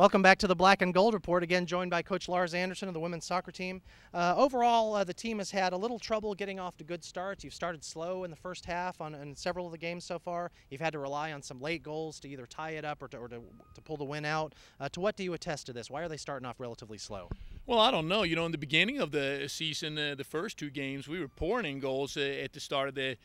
Welcome back to the Black and Gold Report, again joined by Coach Lars Anderson of the women's soccer team. Overall, the team has had a little trouble getting off to good starts. You've started slow in the first half in several of the games so far. You've had to rely on some late goals to either tie it up or to pull the win out. To what do you attest to this? Why are they starting off relatively slow? Well, I don't know. You know, in the beginning of the season, the first two games, we were pouring in goals at the start of the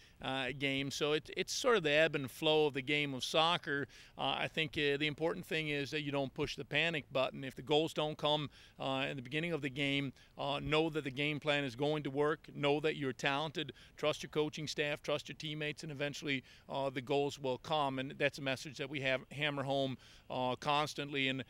game. So it's sort of the ebb and flow of the game of soccer. I think the important thing is that you don't push the panic button. If the goals don't come in the beginning of the game, know that the game plan is going to work. Know that you're talented. Trust your coaching staff. Trust your teammates, and eventually the goals will come. And that's a message that we hammer home constantly. And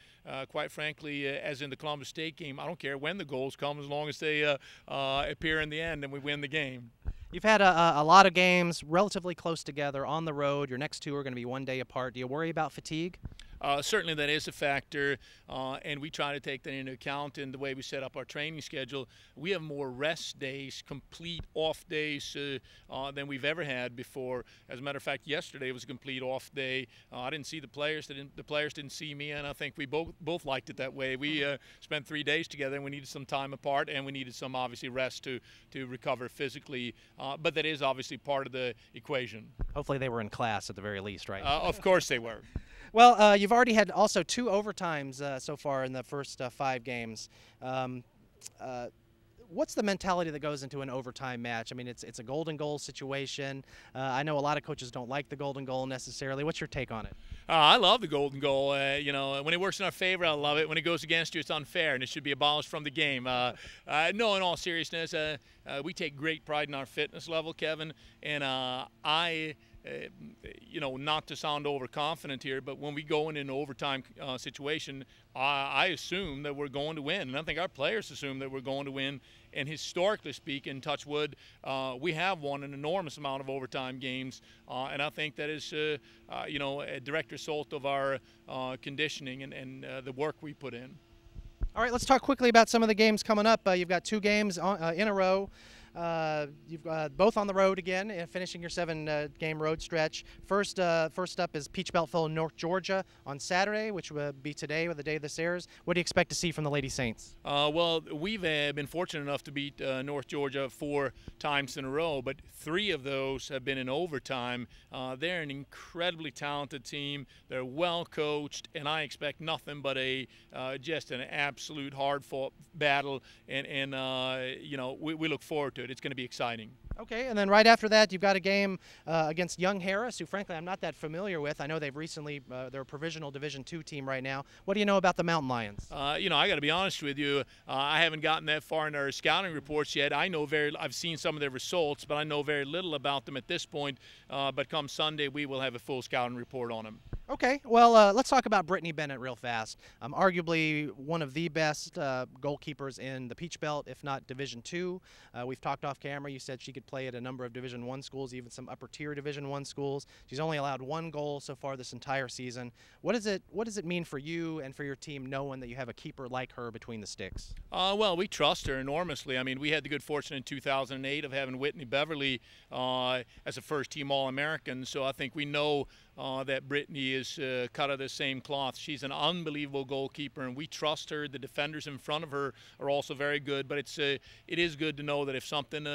quite frankly, as in the Columbus State game, I don't care when the goals come as long as they appear in the end and we win the game. You've had a lot of games relatively close together on the road. Your next two are going to be one day apart. Do you worry about fatigue? Certainly that is a factor, and we try to take that into account in the way we set up our training schedule. We have more rest days, complete off days than we've ever had before. As a matter of fact, yesterday was a complete off day. I didn't see the players. The players didn't see me, and I think we both liked it that way. We spent 3 days together, and we needed some time apart, and we needed some, obviously, rest to recover physically. But that is obviously part of the equation. Hopefully they were in class at the very least, right? Of course they were. Well, you've already had also 2 overtimes so far in the first 5 games. What's the mentality that goes into an overtime match? I mean, it's a golden goal situation. I know a lot of coaches don't like the golden goal necessarily. What's your take on it? I love the golden goal. You know, when it works in our favor, I love it. When it goes against you, it's unfair, and it should be abolished from the game. No, in all seriousness, we take great pride in our fitness level, Kevin, and you know, not to sound overconfident here, but when we go in an overtime situation, I assume that we're going to win, and I think our players assume that we're going to win. And historically speaking, touch wood, we have won an enormous amount of overtime games, and I think that is, you know, a direct result of our conditioning and the work we put in. All right, let's talk quickly about some of the games coming up. You've got 2 games in a row. You've both on the road again, finishing your 7-game road stretch. First up is Peach Belt North Georgia on Saturday, which will be today, or the day this airs. What do you expect to see from the Lady Saints? Well, we've been fortunate enough to beat North Georgia 4 times in a row, but 3 of those have been in overtime. They're an incredibly talented team. They're well coached, and I expect nothing but just an absolute hard-fought battle. And you know, we look forward to it. It's going to be exciting. Okay, and then right after that, you've got a game against Young Harris, who frankly I'm not that familiar with. I know they've recently, they're a provisional Division II team right now. What do you know about the Mountain Lions? You know, I got to be honest with you. I haven't gotten that far in our scouting reports yet. I've seen some of their results, but I know very little about them at this point. But come Sunday, we will have a full scouting report on them. Okay, well, let's talk about Brittany Bennett real fast. Arguably one of the best goalkeepers in the Peach Belt, if not Division II. We've talked off camera. You said she could play at a number of Division I schools, even some upper-tier Division I schools. She's only allowed 1 goal so far this entire season. What does it mean for you and for your team knowing that you have a keeper like her between the sticks? Well, we trust her enormously. I mean, we had the good fortune in 2008 of having Whitney Beverly as a first-team All-American, so I think we know that Brittany is cut of the same cloth. She's an unbelievable goalkeeper, and we trust her. The defenders in front of her are also very good, but it is good to know that if something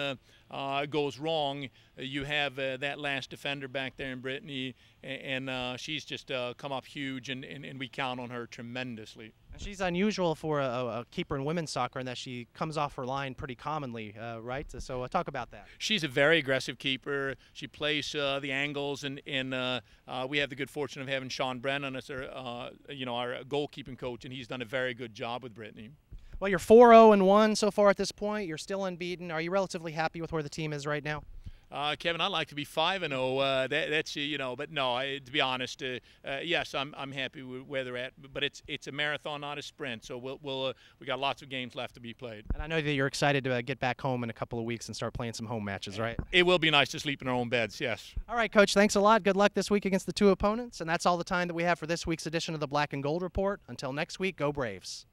goes wrong, you have that last defender back there in Brittany, and she's just come up huge, and we count on her tremendously. She's unusual for a keeper in women's soccer in that she comes off her line pretty commonly, right? So talk about that. She's a very aggressive keeper. She plays the angles, and we have the good fortune of having Sean Brennan as our, you know, our goalkeeping coach, and he's done a very good job with Brittany. Well, you're 4-0-1 so far at this point. You're still unbeaten. Are you relatively happy with where the team is right now? Kevin, I'd like to be 5-0. That's, you know, but no. To be honest, yes, I'm happy with where they're at. But it's a marathon, not a sprint. So we got lots of games left to be played. And I know that you're excited to get back home in a couple of weeks and start playing some home matches, right? It will be nice to sleep in our own beds. Yes. All right, Coach. Thanks a lot. Good luck this week against the 2 opponents. And that's all the time that we have for this week's edition of the Black and Gold Report. Until next week, go Braves.